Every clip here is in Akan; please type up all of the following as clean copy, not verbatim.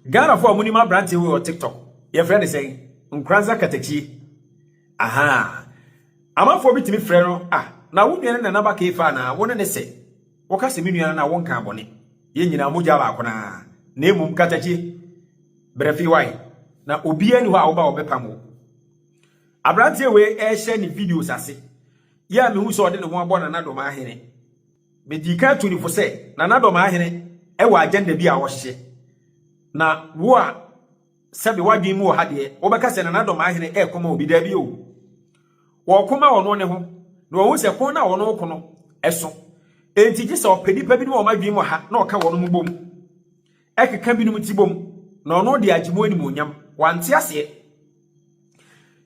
Ghana for Munima Branty or TikTok. Your friend is saying, Nkranza Katechi. Aha. I'm for me to be friend. Now, we are in another cave. Now, one and say, Wakasimian, I won't come on it. Yen Mujala Kona. Name Katechi. Brefi why. Now, Ubien who are about Bepamo. A Branty way air sharing videos, I say. Ya me who saw the one born another mahine. Me dika 24 say, Nanado mahine, ewa agenda be our shit. Na wa sabi wadwi mu ha de obeka se nanado mahine e koma obi da bi o wo koma wono ne ho na wo se ko na wono ko no eso enti ji se opedi pa bi no madwi mu ha na oka wono mu bom ekeka bi no mu ti bom na ono de agimo ani mu onyam wante ase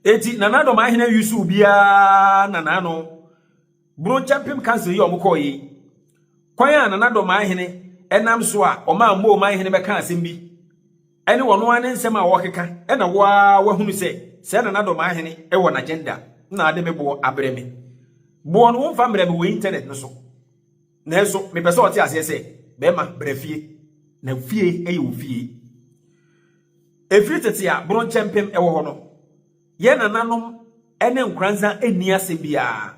enti nanado mahine yusu bia nanano bro champion council yi omko yi kwan ya nanado mahine enam so a oma mo mahine be kan asem bi ene wono ane nsem a wokeka ena wahunu se na nado mahene e won agenda na ade mebo abreme bo no won fa mreme we internet no so na eso me pese oti ase se be ma brefie na fie e ofie efiri tete a bron champion e wo ho no ye na nanom ene nkranza eni ase bia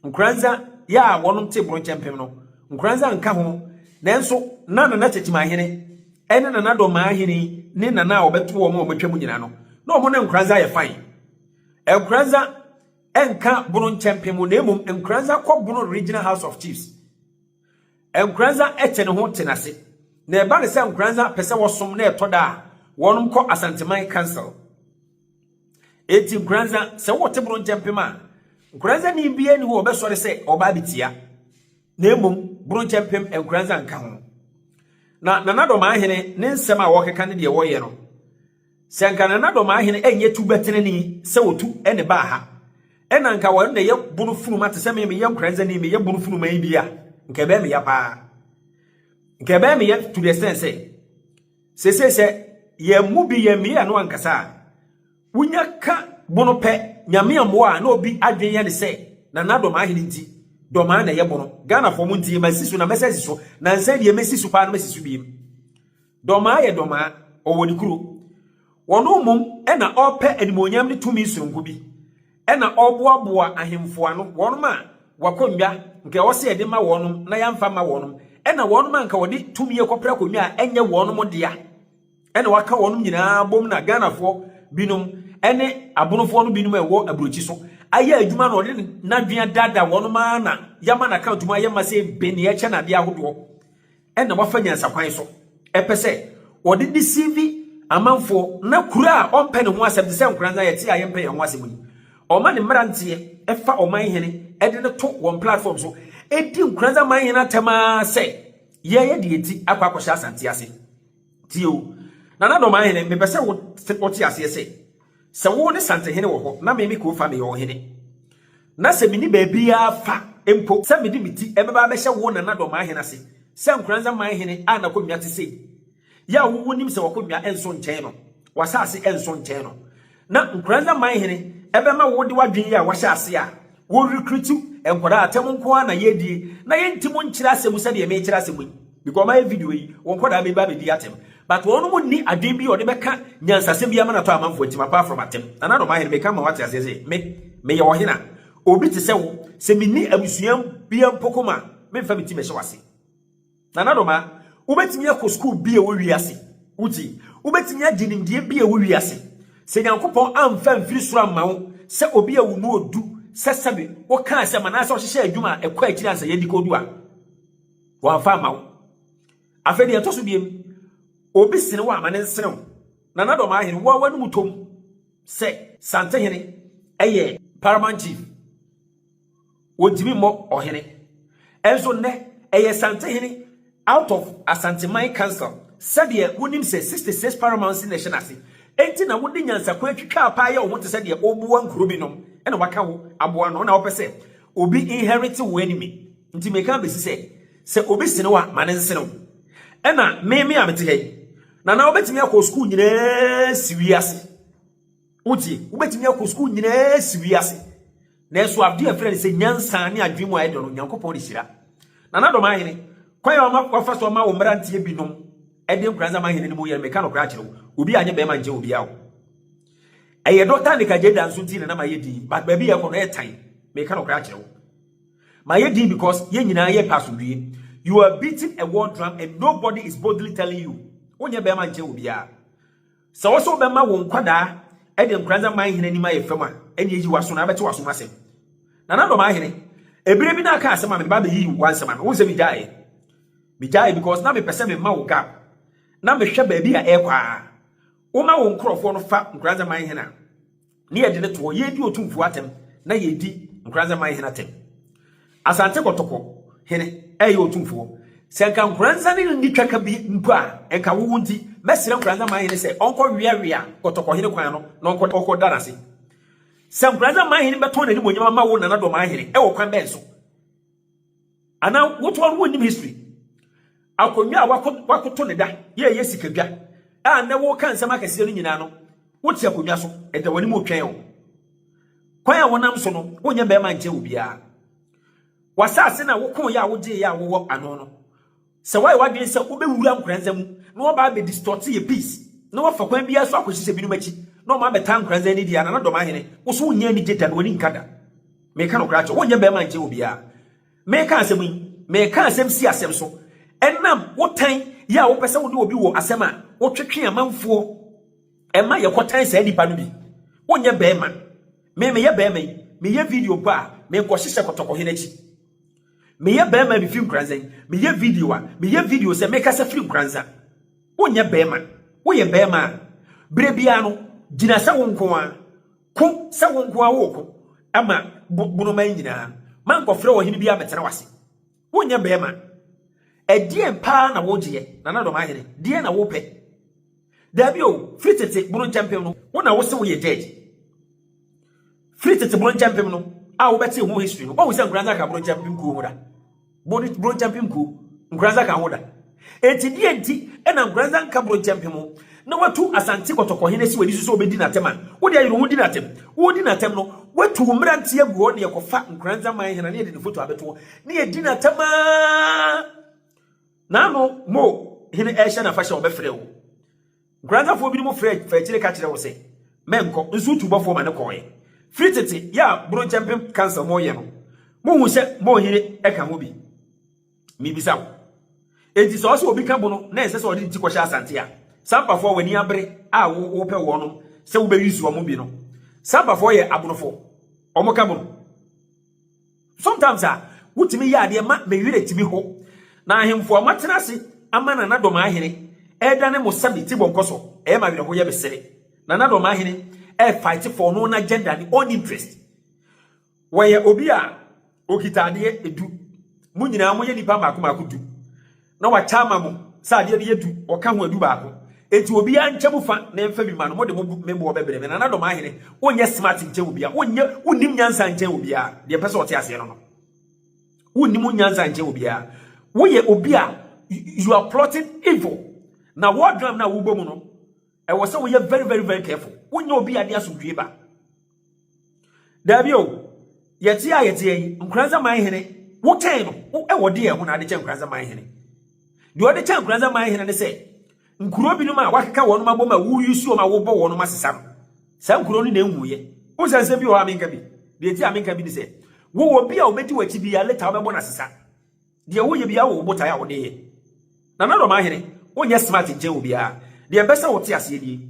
nkranza ya wonom te bron champion no nkranza nka ho na enso na chechimahene ene na nado mahene ni nana obeto wo mo betwam nyina no na omo ne nkranza ye fine nkranza enka bron champion mo na emum nkranza kọ bron regional house of chiefs nkranza eche ne ho tenase na eba ne se nkranza pese wosom na etoda wonum kọ asanteman council eti nkranza se wote bron champion ma nkranza ni bia ni wo obesore se oba bitia na emum bron champion nkranza nka ho na nanado mahene ne nsem a wokeka ne de woye no senka nanado mahene enye tu betene ni se wotu ene ba ha ena nka won ne ye bunu funu mate se me ye nkranza ni me ye bunu funu man bia nka be me ya pa nka be me ye to the sense se ye mu bi ye me ya no ankasa wunya ka bunu pe nyame amwo a na obi adwen ye ne se nanado mahene nti doma na ye bono Ghana for munti masisu na mesasisu na nsa de mesisu pa na mesisu bi doma ye doma owoni kuro wono mum e na ope animonyam ne tumi surunku bi e na oboaboa ahemfo ano wono ma wakonwa nke wo se de ma wono na yamfa ma wono e na wono ma nka wodi tumi ekopra konwa enye wono mo dia e na waka wono nyina bom na Ghana for binum ene abonofo no binum ewo abrochi so aye adwuma no de na dwan dada wono ma na yama na account ma yama se beni e che na de ahodo e na wafanya nsakwan so epese wode deceive amanfo na kura a ompe ne ho asem se nkranza ye ti aye mpe ye ho asem ni o ma ne mrantie e fa o man hene e de to one platform so e di nkranza man hene atema se ye de eti akwa kwasha asante ase tio na do man hene me pese wo ti ase se wo ne sante hene wo ho na me ko fa me yo hene na se mini bebia fa empo se me di miti e beba be hye wo na do man hene ase se nkranza man hene ana ko nwate se ya wo nim se wakonwa enso nchen no wasase enso nchen no na nkranza man hene ebe ma wo de wadwen ya wahye ase a wo recruit enkwara atem nko na yedi na yentimo nkyira asem se de me nkyira asem because my video yi won kwada be ba be di atem but wonu mu ni adwen bi o de beka nyansasem bi ama na to amanfo atim apart from atem na do man hene be ka ma wate ase se me ye wo hena obi te se wo se minni abusuam bia mpokoma me fa meti me hye wase na do ma ubetimi akọ school bia wo wiase uti ubetimi aginimdie bia wo wiase se nyankopon amfa mfiri soro amawo se obi awu no odu se sebe wo kan se manase o hye adwuma ekwa akiri ansa yedi kodu a wo amfa amawo afedi etoso biem obi sene wo amane nsene na do ma ahene wo wanu mutom se sante hene eye paramount chief wotimi mo ohene enso ne eye sante hene out of Asanteman Council said ye wonim say 66 paramounts in the shenasi enti na wodi nyansa kwa twitwa apa ye wo te said ye obuwa nkuro bi nom e na waka wo aboa no na wo pese obi inherit wo enemy nti meka be se obi sene wa mane nsene wo e na me amete he na obetimi akọ school nyina siwiase uti obetimi akọ school nyina siwiase na eso abdi afre se nyansa ne adwemu ayedo no nyankopon de hira na do ma hene kwaya ma kwafa so ma wo mrantie binom Ede nkranza ma hene ni mu ye meka no kra kire wo obi anye be ma nje obi awo eye doctor Nika Jeda nso ti na ma ye di but baby ye ko no e tan meka no kra kire wo ma ye di because ye nyina ye pass wie you are beating a war drum and nobody is boldly telling you onye be ma nje obi a so wo so be ma wo nkwada ede nkranza ma hene ni ma ye fam a ene yi waso na abete waso masem na do ma hene ebire bi na aka asema me ba be yi wansema me wo se bi jae because na me pese me ma wo gap na me hwe ba bi a ekwa wo ma wo nkrofo no fa nkranza ma hene na ye de ne to ye di otumfu atem na ye di nkranza ma hene atem asante kotoko hene eye otumfu senka nkranza ni twaka bi mpo a enka wo nti mesere nkranza ma hene se onko wiawia kotoko hene kwan no na onko darase se nkranza ma hene beto na ni monyama ma wo na do ma hene e wo kwan benso ana woto wo ni history akonwa wakoto ne da ye sikadwa a na wo kan sama kase no nyina no wotia konwa so e da wani mo twen o kwan a wonam so no wonya be ma nche obia wasase na wokon ya woje ya wo ano no se wai wadwen se obewura nkranza mu na wo ba be distort ye peace na wo fa kwan bia so akohise binu machi na wo ma be tan nkranza ni dia na do ma hene wo so wonya ni jeta no wani nkada me ka no kracho wonya be ma nche obia me ka asem si asem so enam wotan ya wo pese wo de obi wo asem a wo twetwe amanfo ema ye kotan sa nipa no bi wonya be ma me ye be me ye video ba me ko hihye kotoko hene chi me ye be ma bi film kranza me ye video se me ka sa film kranza wonya be ma wo ye be ma bre bia no gina sa wo nko a ko sa wo nko a wo ko ama bunu man nyina man ko frɛ wo hene bia betena wase wonya be ma edie mpa na woje na do ma hene die na wo pe dabi o fritete bunu champion no wona wo se wo ye judge fritete bunu champion no a wo beti ho history no wo se nkranza ka bunu champion ku hoda bunu champion ku nkranza ka hoda enti die enti na nkranza ka bunu champion na watu asante kotoko hene si wadi so obedi na tema wo de ayiro wodi na tem wo di na tem no watu mrantie guo ne yekofa nkranza man hene na ye de foto abeto ne ye di na tema na no mo hene ehye na fashion obefre wo nkranza fo bi mo frɛ kire ka kire wo se menko nsu tubofo ma ne koye fritete ya bro champion cancer mo ye no mo hu se mo hene eka ho bi mi bisa wo enti so obi ka bo no na ese se odi ti kwhya asante a sampa fo wani abre a wo pe wo no se wo be yusu omo bi no sampa fo ye abonofo omo ka bo sometimes wutimi ya de ma me wire timi ho na ahemfo amatenase amana na dom ahene eda ne musabi ti bonkoso e ma wire ho ye besere na dom ahene e fight for no na agenda ni on interest waye obi a okitade edu munyina mo ye nipa maako du na wa chama mo sa de ye du o ka ho edu baako eti obi a nkyemu fa na emfa bi ma no mo de mo memo obebere me na dom ahene onye smart nkyemu bia onye unim nyansa nkyemu bia de pese ote ase no unim nyansa nkyemu bia wo ye obi a you are plotting evil na what drum na wo bomu no e wo se wo ye very careful wonye obi ade asodwe ba dabio yeti a yeti yi nkranza man hene wo ten no e wo de e ho na ade che nkranza man hene de ode che nkranza man hene ne se nkuro bi no ma wakeka wono ma boma wo yusu o ma wo bo wono ma sesam sa nkuro no na enwuye wo sanse bi o aminka bi de ti aminka bi ni se wo obi a obedi wachi bi ya leta wo be bona sesa de wo ye bia wo bota ya wo de na do ma hene onye smart nche wo bia de besa wo te ase die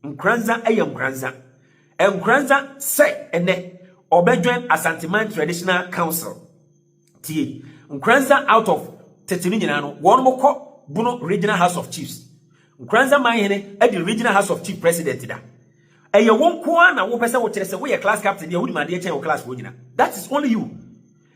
nkranza eye nkranza se ene obedwen Asanteman Traditional Council tie nkranza out of tetini nyina no won mo kɔ Bono Regional House of Chiefs nkranza man hene e the Regional House of Chief President da eye won ko na wo pese wo kire se wo ye class captain ye wo di ma de chen wo class wo nyina that is only you.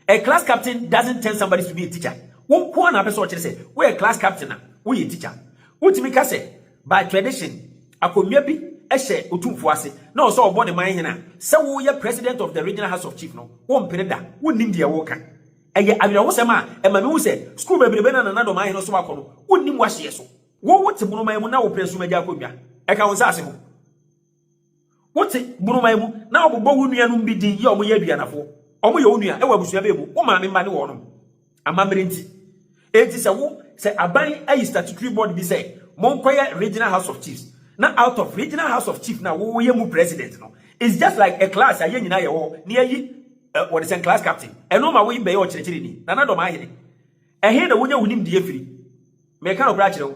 A class captain doesn't tell somebody to be a teacher. One corner person say, we a class captain, we a teacher. What me ka say by tradition, akomia bi ehye otumfo ase. Na so obo de man hena. Se wo ye president of the Regional House of Chief no. Wo mpere da, wo nim de wo ka. Eye awira wo se ma, e ma me wo se school bebrebe na do man hena so akono. Wo nim wa hye so. Wo wote bunu man mu na wo presu ma ja akodwa. E ka wo sa ase ho. Wote bunu man mu na obobɔ wo nuanum bi din ye omo ye aduanafo. Omo ye onua e wa busua be mu wo ma me ma ne wo no amamrenti enti se wo se aban ayi statutory board bi say Monkoya Regional House of Chiefs. Now out of Regional House of Chiefs now we mu president no. It's just like a class aye nyina ye wo near yi what is a class captain. And no ma we be yo chire ni. Nana do ma hene. Ehe na wonya wunim die firi. Me kan obra chire.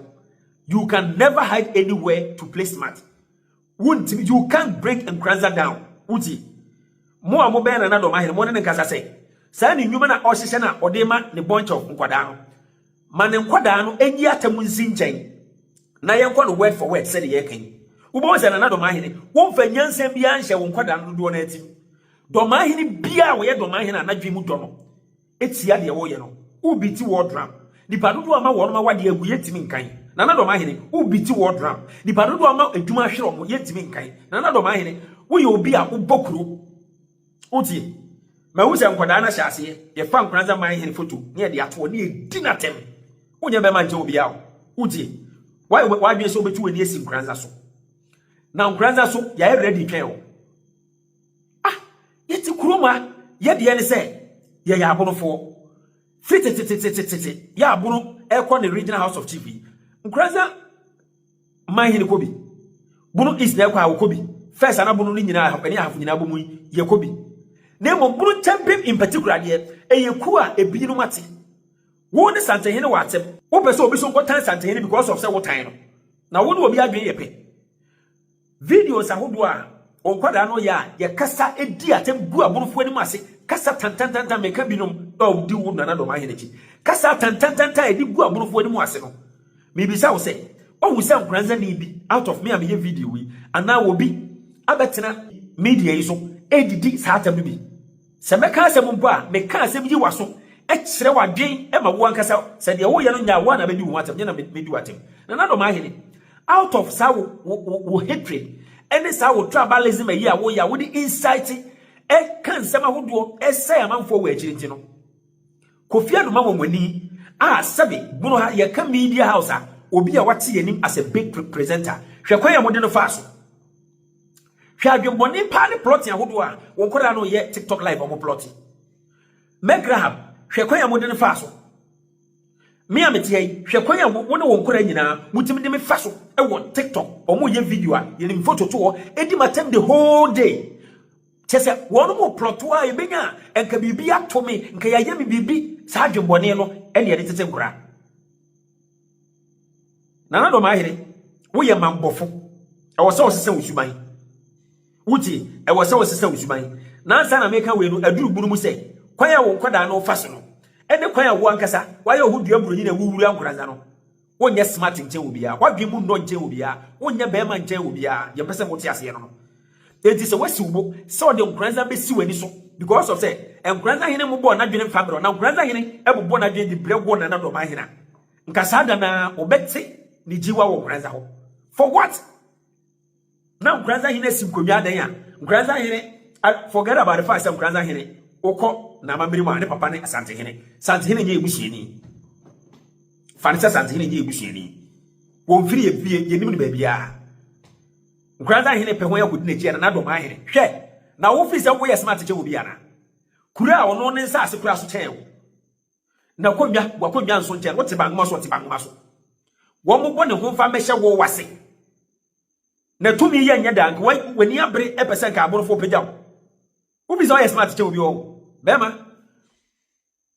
You can never hide anywhere to play smart. You can't break Nkranza down. Uti. Mo a mo be na do ma hene mo ne nkasa say. Sa ni nyuma na ohihye na odema ne bunch of nkwada no. Ma ne nkwada no enyi atamu nsi nchen. Na yenkwa no word for word say the yekan. Ubo se na do ma hene. Wo mfa nyansam bia nhye wo nkwada no do na atim. Do ma hene bia wo ye do ma hene anadwe mu do no. Etia de wo ye no. Ubiti word drum. Nipa dodo ama wo no ma wade agu yetimi nkan. Na do ma hene ubiti word drum. Nipa dodo ama adwuma hwere mo yetimi nkan. Na do ma hene wo ye obi a ubokuro. Uti. Ma wo se nkwada na hyase ye fa Nkranza man hene photo ne de ato ne edi na tem. Unye be ma nje obi a. Uti. Why be so betu wani esi Nkranza so? Na Nkranza so ya ready twen o. Ah, yeti kuroma ye de ne se ye ya abonofo. Fititititititi ya abono ekọ ne Regional House of Chief. Nkranza man hene kobi. Bunu is na ekọ a kobi. First ana bunu ni nyina ha, ani afu nyina bomu ye kobi. Na mo bunu champion in particular de eyeku a ebi no mate. Wo ne santehene watem. Wo pese obi so nkotan santehene because of say wo tan no. Na wo ne obi adwen ye pe. Videos ahodo a onkwada no ya ye kasa edi atem gu abonofo ani mase. Kasa tantantanta meka binom o di wo na do ma hene chi. Kasa tantantanta edi gu abonofo ani mu ase no. Me bisa wo say, o wu say Nkranza ni bi out of me am ye video wi. Ana wo bi abetena media yi so edidi sa atem bi. Se meka asem mpo a meka asem yi waso. Ekire wadwen e ma wo ankasa se de wo ye no nya wo na bedi wo atem nya na bedi watem na do ma hene out of sa wo hatred any sa wo tribalism yi a wo ya wo di insight e kan sema hodo e say amanfo wo akiriti no Kofi Anuma Momani a sabe bunu ha ye ka media house a obi a wate yanim as a big presenter hwekwan ya mode no faaso hwadwembone pa ne plot ya hodo a wo koda no ye TikTok live o mo plot Megraham hwekwan ya mode no faaso me ametie hwekwan ya wo ne won kora nyina mutimi de me faso e won TikTok o mo ye video a ye ni photo to edi matem the whole day chese won mo plot wa e benya enka bibi ato me nka ya yemi bibi sa adwembone no e ne ye tete nkora nana do ma here wo ye mambofo e wo se wo sese usuban wuti e wo se wo sese usuban na ansa na meka we no aduru bunu mu se kwan ya wo nkwada no faso no ene kwan ya wo ankasa wa ya ohudua buru nyina wuwuru Nkranza no wonye smart nche wo bia wa dwemu no nche wo bia wonye bema nche wo bia ye pese mo ti ase no enti se wasi wo se o de Nkranza be si wani so because of say Nkranza hene mo bo na dwene family na Nkranza hene e bo na dwene di brego na do ma hena nkasa da na obetse ni jiwa wo Nkranza ho for what na Nkranza hene simkonwa dan ya Nkranza hene forget about the fact that Nkranza hene okọ na mamiri ma ne papa ne Santehene nye ebusueni fanisa Santehene nye ebusueni wo mfiri ye bie ye nim ne ba bia Nkranza hene pe ho ya kodi na chi na do ma hene hwe na wo fi se wo ye smart che wo bia na kura ono ne nsa ase kura so chen wo na wakonwa nso chen wo te bangoma so wo mo bo ne ho fa mehye wo wase na tumi ye nya dank wani abre e pese ka aborofo pegya wo bi so ye smart che wo bi wo bema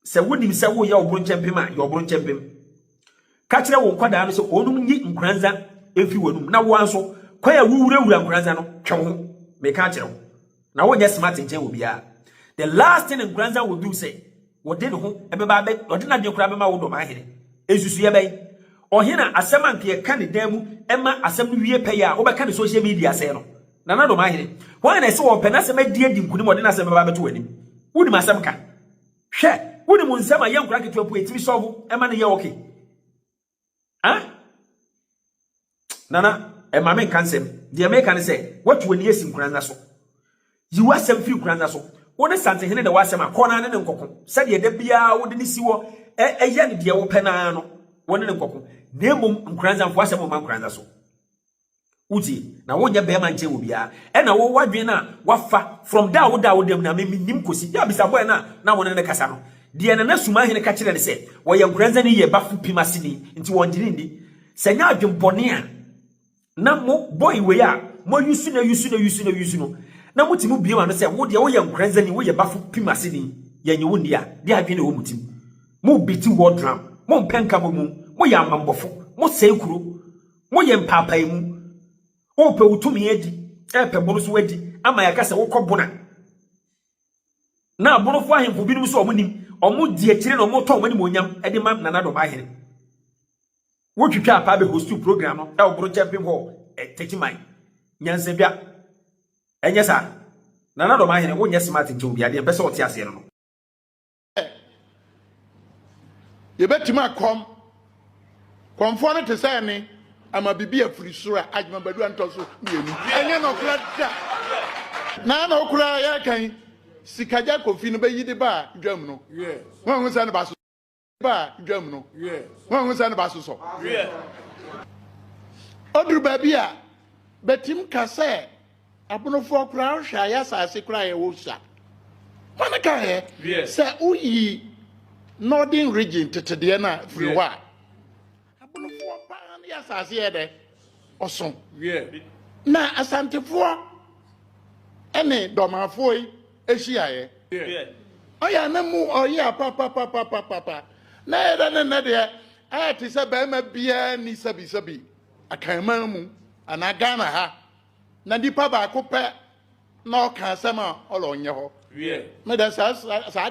se wonim se wo ye oburu chempem a ye oburu chempem ka kire wo nkwada no so onum nyi Nkranza efi wonum na wo anso kwa ya wuwura Nkranza no twe ho me ka kire wo na wo nye smart nchen wo bia the last thing Nkranza will do say wo de no ho e be ba be o de na de kura be ma wo do ma hene esusu ye ben o hena asem anke ye ka ne damu e ma asem no wie pe ya wo be ka ne social media say no na do ma hene why na se wo pe na se ma die di nkuni mo de na se be ba beto wanim wudi masam ka hwe wudi mun sama yan kura ketu apu etimi solve e ma ne ye okay ah nana e ma men kansem de me kan say what when yes Nkranza so you wasem free Nkranza so woni Santehene de wasem akona ne nkokon se de da bia wodi ni siwo ye ne de wo pena no woni ne nkokon na mum Nkranza mfo asem ma Nkranza so uti na wonya be ma nche wo bia e na wo wadwen na wafa from da wo dem na nim kosi ya bisa boy na wona ne kasa no de na suma hene ka kire ne se wo ye Nkranza ne ye bafu pimasi ni nti won jiri ndi senya adwempone a na mo boy we a mo yusu no na mutimu biema no se wo de wo ye nkranza ni wo ye bafo pimase ni yenye wo ndia de adwene wo mutim mo biti wo drum mo mpenka mo ye amambofo mo sekuro mo ye mpapai mu wo pe wutumi edi pe bono so wadi ama ya kasa wo kobona na abonofo ahemfo binum so omunim omu die kire no mo to omani monyam edi ma nana do bahire wo twitwa apa be host program no e obro champion ho techiman nyanse bia enye sa nana do mahene wo nye smart nti obi ade pese ote ase no ye betima komfo no te say ni ama bibi afuri sura adwuma badu antoso mienu enye no kura da na okura ya kan sikaja kofi no bayidi ba dwam no won hu sa ne ba so ba dwam no won hu sa ne ba so odru ba bia betim kase abonofo okura hwa ya sase kura ye wo sha manaka he se uyi northern region tetede na free wa abonofo pa ya sase ye de oson na asantefo ene domafo yi ehia ye oya na mu oya papa na era na de ati se ba ma bia ni sabi akanman mu ana Ghana ha na dipa ba ko pe na o kan sama olo nye ho me da sa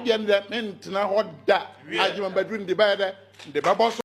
de ne ntena ho da ajima badru ndi ba de ba boso